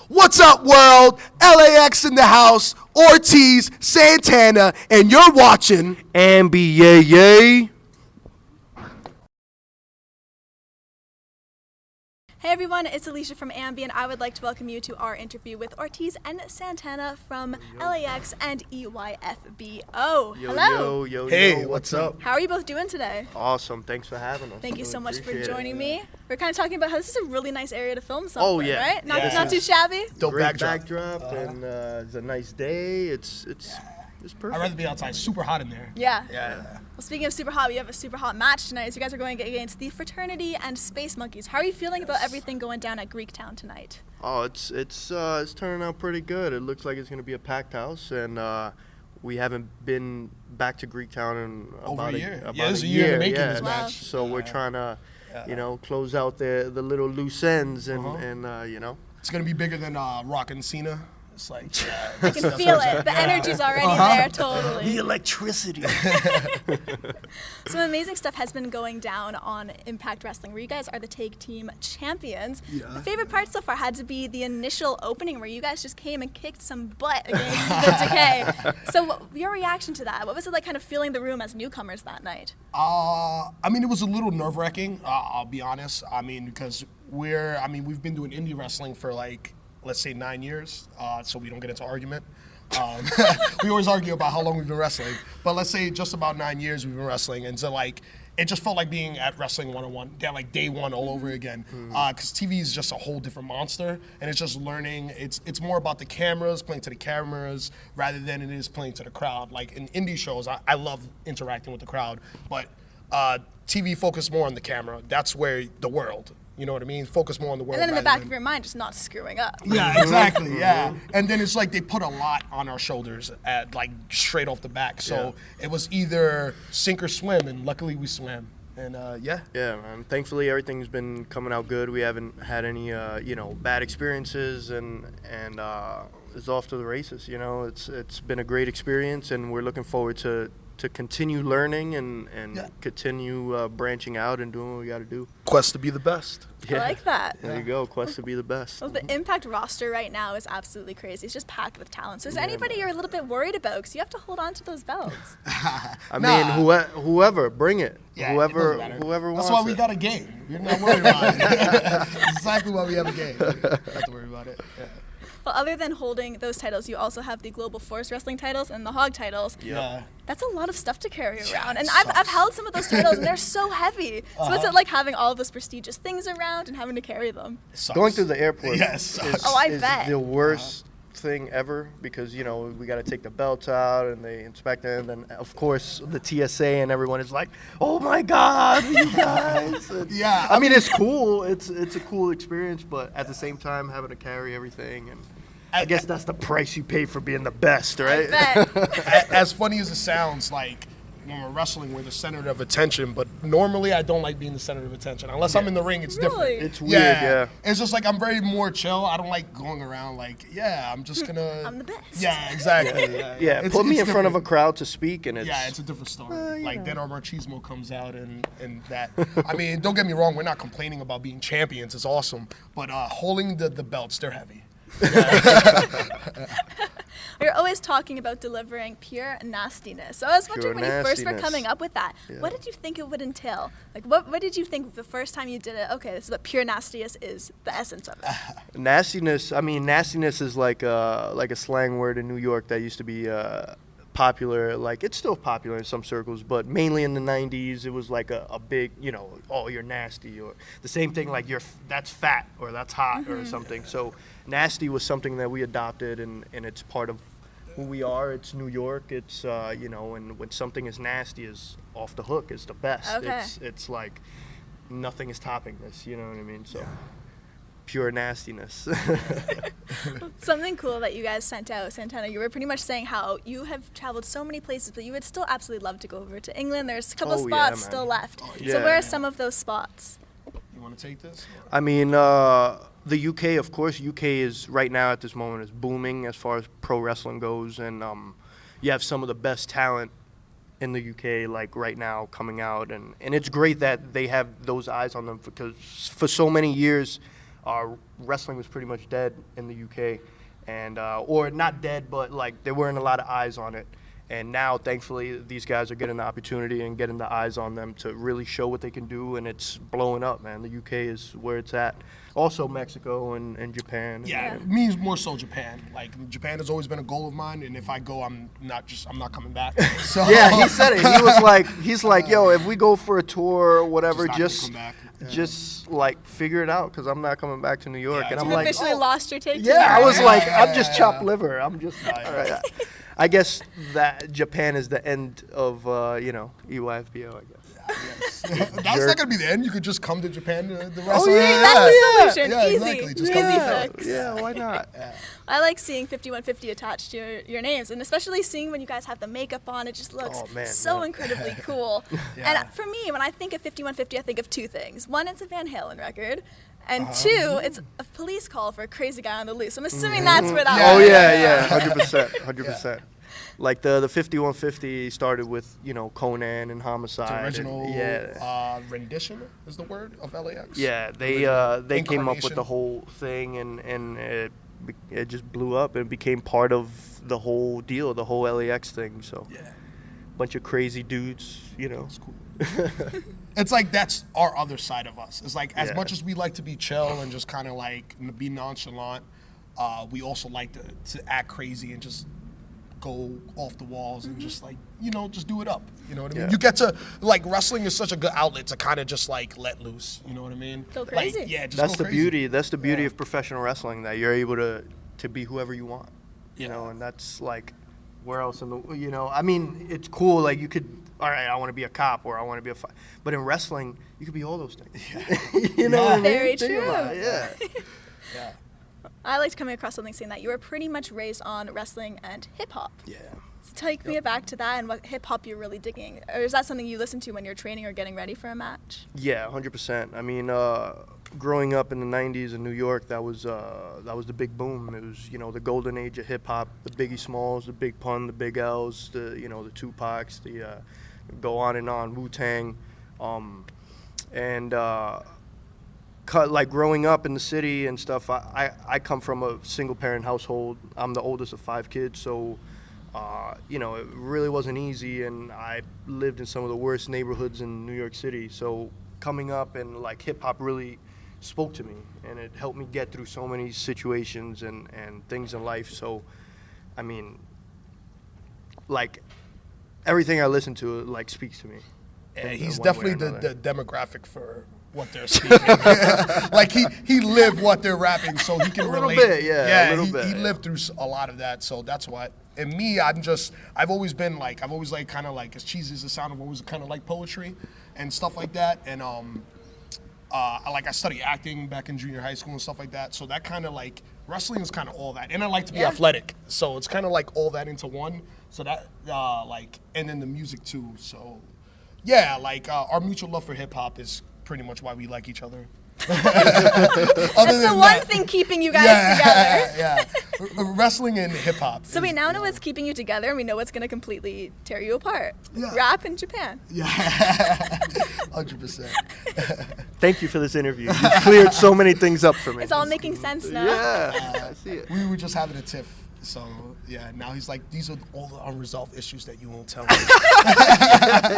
What's up, world? LAX in the house, Ortiz, Santana, and you're watching AMBY, yay, yay. Hey everyone, it's Alicia from AMBY, and I would like to welcome you to our interview with Ortiz and Santana from LAX and EYFBO. Hello. Yo, Hey, what's up? How are you both doing today? Awesome. Thanks for having us. Thank you so much for Appreciate joining it. me. We're kind of talking about how this is a really nice area to film something, Oh, yeah. right? Not, Yeah. not too shabby. Dope Great backdrop. and it's a nice day. It's perfect. I'd rather be outside. Super hot in there. Yeah. Yeah. Well, speaking of super hot, we have a super hot match tonight as you guys are going against the Fraternity and Space Monkeys. How are you feeling about everything going down at Greektown tonight? Oh, it's turning out pretty good. It looks like it's going to be a packed house, and we haven't been back to Greektown in Over about a year. About Yeah, it's a a year in the year, making, yeah. this Wow. match. So we're trying to, close out the little loose ends and It's going to be bigger than Rock and Cena. It's like, I can feel it. The energy's already there, totally. electricity. Some amazing stuff has been going down on Impact Wrestling, where you guys are the tag team champions. Yeah. The favorite part so far had to be the initial opening, where you guys just came and kicked some butt against the Decay. So your reaction to that? What was it like kind of feeling the room as newcomers that night? it was a little nerve-wracking, I'll be honest. Because we've been doing indie wrestling for let's say 9 years, so we don't get into argument. We always argue about how long we've been wrestling, but let's say just about 9 years we've been wrestling, and so it just felt like being at Wrestling 101, day one all over again. Because TV is just a whole different monster, and it's just learning. It's more about the cameras, playing to the cameras, rather than it is playing to the crowd. Like in indie shows, I love interacting with the crowd, but TV focus more on the camera. That's where the world. You know what I mean? Focus more on the world. And then in the rather back than- of your mind, just not screwing up. Yeah, exactly. Yeah, and then it's like they put a lot on our shoulders at straight off the back. So it was either sink or swim, and luckily we swam. And Yeah, man. Thankfully, everything's been coming out good. We haven't had any, bad experiences, and it's off to the races. It's been a great experience, and we're looking forward to continue learning and continue branching out and doing what we got to do. Quest to be the best. I like that. There you go. Quest to be the best. Well, the Impact roster right now is absolutely crazy. It's just packed with talent. So is there anybody you're a little bit worried about? Because you have to hold on to those belts. mean, whoever, bring it. yeah, whoever it doesn't matter. wants That's why we it. got a game. We're not worried about it. That's exactly why we have a game. We don't have to worry about it. Yeah. Well, other than holding those titles, you also have the Global Force Wrestling titles and the Hog titles. Yeah. That's a lot of stuff to carry around. And it I've sucks. held some of those titles, and they're so heavy. So what's it like having all of those prestigious things around and having to carry them? Sucks. Going through the airport Yes. is, Oh, I is bet. the worst thing ever, because we got to take the belts out and they inspect it, and then of course the TSA and everyone is like, oh my god, you guys. Yeah, I mean, it's cool, it's a cool experience, but at the same time having to carry everything, and I guess that's the price you pay for being the best, right? I bet. As funny as it sounds, when we're wrestling, we're the center of attention, but normally I don't like being the center of attention. Unless I'm in the ring, it's Really? different. It's weird, yeah. It's just I'm very more chill. I don't like going around I'm just gonna... I'm the best. Yeah, exactly. Yeah, It's- put me in it's front of a different. crowd to speak, and it's Yeah, it's a different story. Then our machismo comes out and that. I mean, don't get me wrong, we're not complaining about being champions. It's awesome. But holding the belts, they're heavy. You're always talking about delivering pure nastiness. So I was wondering, Pure when you first were nastiness. coming up with that, what did you think it would entail? What did you think the first time you did it? Okay, this is what pure nastiness is, the essence of it. nastiness. I mean, nastiness is like a slang word in New York that used to be popular. It's still popular in some circles, but mainly in the 90s, it was like a big, oh, you're nasty, or the same thing, that's fat or that's hot or something. So nasty was something that we adopted, and it's part of who we are. It's New York. It's and when something is nasty, is off the hook. It's the best. Okay. It's like nothing is topping this. You know what I mean? So. Pure nastiness. Something cool that you guys sent out, Santana, you were pretty much saying how you have traveled so many places, but you would still absolutely love to go over to England. There's a couple of Oh, yeah, spots man. still left. yeah. So where are some of those spots? You want to take this? I mean, the UK, of course. UK is right now at this moment is booming as far as pro wrestling goes, and you have some of the best talent in the UK right now coming out, and it's great that they have those eyes on them, because for so many years wrestling was pretty much dead in the UK, and or not dead, but like there weren't a lot of eyes on it. And now, thankfully, these guys are getting the opportunity and getting the eyes on them to really show what they can do, and it's blowing up, man. The UK is where it's at. Also, Mexico and Japan. Yeah, it means more so Japan. Like Japan has always been a goal of mine, and if I go, I'm not coming back. So Yeah, he said it. He was like, yo, if we go for a tour or whatever, Just not gonna come back. just like figure it out, because I'm not coming back to New York. Yeah, and I'm You like, officially lost your take. yeah, I was like, Yeah, I'm just yeah, chopped yeah. liver. I'm just, all right. I guess that Japan is the end of, EYFBO, I guess. That's not gonna be the end. You could just come to Japan to the Oh, wrestling. yeah. That's the solution. Yeah, Easy. exactly. Just Easy come to fix. Yeah, why not? I like seeing 5150 attached to your names, and especially seeing when you guys have the makeup on, it just looks Oh, man, so yeah. incredibly cool. Yeah. And for me, when I think of 5150, I think of two things. One, it's a Van Halen record, and two, it's a police call for a crazy guy on the loose. I'm assuming that's where that Yeah. one Oh, is. yeah, 100%. Like the 5150 started with, Conan and Homicide. The and- original yeah. rendition is the word of LAX. Yeah, they came up with Incarnation. the whole thing, and it just blew up and became part of the whole deal, the whole LAX thing. So, Yeah. bunch of crazy dudes, It's cool. It's like that's our other side of us. It's like as Yeah. much as we like to be chill and just kind of like be nonchalant, we also like to act crazy and just go off the walls and just like just do it up. You know what I mean? Yeah. You get to like wrestling is such a good outlet to kind of just like let loose. You know what I mean? Go crazy. Like, yeah, just That's go the crazy. beauty. That's the beauty Yeah. of professional wrestling, that you're able to be whoever you want. Yeah. And that's like, where else in the I mean, it's cool. Like you could, all right, I want to be a cop or I want to be but in wrestling, you could be all those things. You know what I mean? Very Think true. about it, yeah. Yeah. I liked coming across something saying that you were pretty much raised on wrestling and hip hop. Yeah. So take me back to that and what hip hop you're really digging. Or is that something you listen to when you're training or getting ready for a match? Yeah, 100%. I mean, growing up in the '90s in New York, that was the big boom. It was the golden age of hip hop. The Biggie Smalls, the Big Pun, the Big L's, the Tupacs, go on and on, Wu-Tang, and like growing up in the city and stuff. I come from a single parent household. I'm the oldest of 5 kids, so. It really wasn't easy, and I lived in some of the worst neighborhoods in New York City. So coming up and like hip hop really spoke to me, and it helped me get through so many situations and things in life. So, I mean, like everything I listen to like speaks to me. Yeah, in he's one way or definitely another. the demographic for what they're speaking. Like he lived what they're rapping, so he can A little relate. bit, yeah, a little he, bit, he yeah. lived through a lot of that, so that's what. And me, I've always kind of like, as cheesy as it sounds, I've always kind of like poetry and stuff like that. And I studied acting back in junior high school and stuff like that. So that kind of like wrestling is kind of all that, and I like to be athletic, so it's kind of like all that into one. So that and then the music too. So yeah, like our mutual love for hip hop is pretty much why we like each other. That's the one thing keeping you guys together. Yeah. Wrestling and hip hop. So we now know what's keeping you together, and we know what's going to completely tear you apart. Yeah. Rap in Japan. Yeah. 100%. Thank you for this interview. You cleared so many things up for me. It's all making sense now. Yeah, I see it. We were just having a tiff. So yeah, now he's like, these are all the unresolved issues that you won't tell me.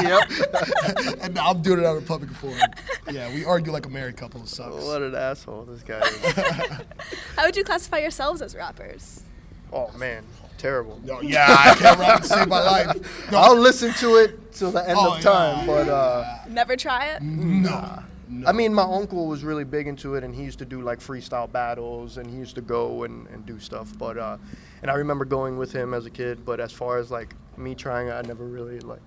Yep. And now I'm doing it on a public forum. Yeah, we argue like a married couple. It sucks. What an asshole this guy is. How would you classify yourselves as rappers? Oh man, terrible. No, yeah, I can't rap to save my life. No, I'll listen to it till the end Oh, of time, yeah, but Never try it? no. I mean, my uncle was really big into it, and he used to do like freestyle battles, and he used to go and do stuff. But and I remember going with him as a kid. But as far as like me trying, I never really like.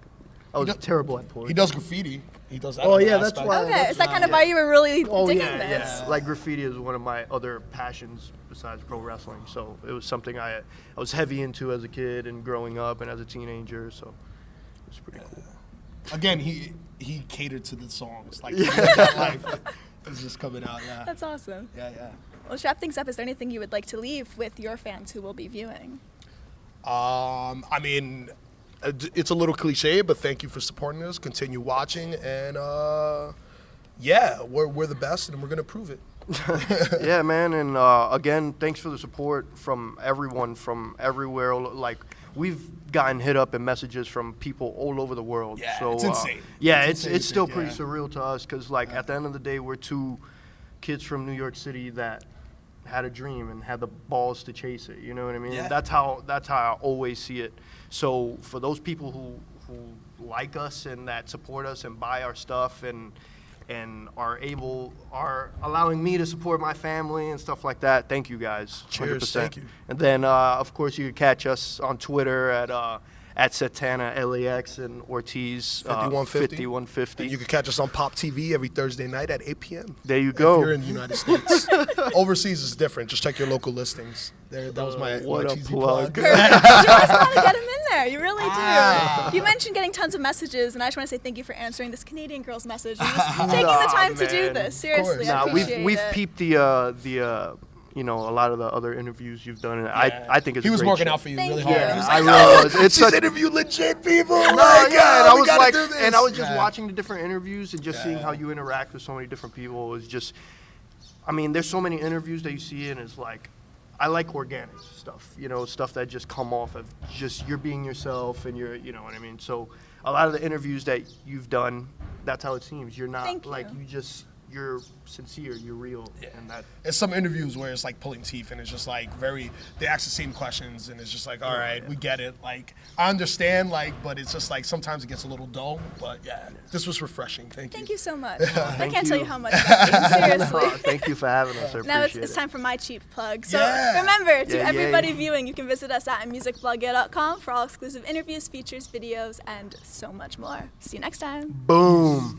I was terrible at poetry. He does graffiti. He does that. Oh, other yeah, that's aspect. why. Okay, is that kind of why you were really Oh digging yeah, this? yeah. Like graffiti is one of my other passions besides pro wrestling. So it was something I was heavy into as a kid and growing up and as a teenager. So it was pretty cool. Again, he catered to the songs. Like that life is just coming out. Yeah. That's awesome. Yeah. Well, to wrap things up, is there anything you would like to leave with your fans who will be viewing? I mean, it's a little cliche, but thank you for supporting us. Continue watching, and yeah, we're the best, and we're gonna prove it. Yeah, man, and again, thanks for the support from everyone from everywhere. Like, we've gotten hit up in messages from people all over the world. Yeah, so, it's insane. Yeah, It's insane it's to still think, pretty yeah. surreal to us because, like, at the end of the day, we're two kids from New York City that had a dream and had the balls to chase it. You know what I mean? Yeah. That's how I always see it. So for those people who like us and that support us and buy our stuff and are allowing me to support my family and stuff like that, thank you guys. Cheers, 100%. thank you. And then of course you can catch us on Twitter at Santana LAX and Ortiz 5150. And you can catch us on Pop TV every Thursday night at 8 p.m. There you If go. you're in the United States. Overseas is different. Just check your local listings. That was my What a cheesy plug. You guys gotta get him in there. You really do. Ah. You mentioned getting tons of messages, and I just want to say thank you for answering this Canadian girl's message and just taking the time to do man. this. Seriously, I Nah, appreciate we've it. peeped the you know, a lot of the other interviews you've done, and I think it's He a was great working show. out for you Thank really you. hard. He was I like, really was. It's she's such- interviewed legit people. No, Like, yeah, and I we was gotta like, do this. and I was just Yeah. watching the different interviews and just seeing Yeah. how you interact with so many different people. It was just, I mean, there's so many interviews that you see, and it's like, I like organic stuff, you know, stuff that just come off of just you're being yourself and you're, you know what I mean. So a lot of the interviews that you've done, that's how it seems. You're not Thank like you. you're sincere, you're real, and that. It's some interviews where it's like pulling teeth and it's just like they ask the same questions and it's just like, all right, we get it. Like, I understand, like, but it's just like sometimes it gets a little dull. But yeah, this was refreshing. Thank you. Thank you so much. I can't tell you you. how much that means, seriously. Thank you for having us. I Now appreciate it's it. time for my cheap plug. So Yeah. remember, to Yeah, everybody yeah. viewing, you can visit us at musicblogger.com for all exclusive interviews, features, videos, and so much more. See you next time. Boom.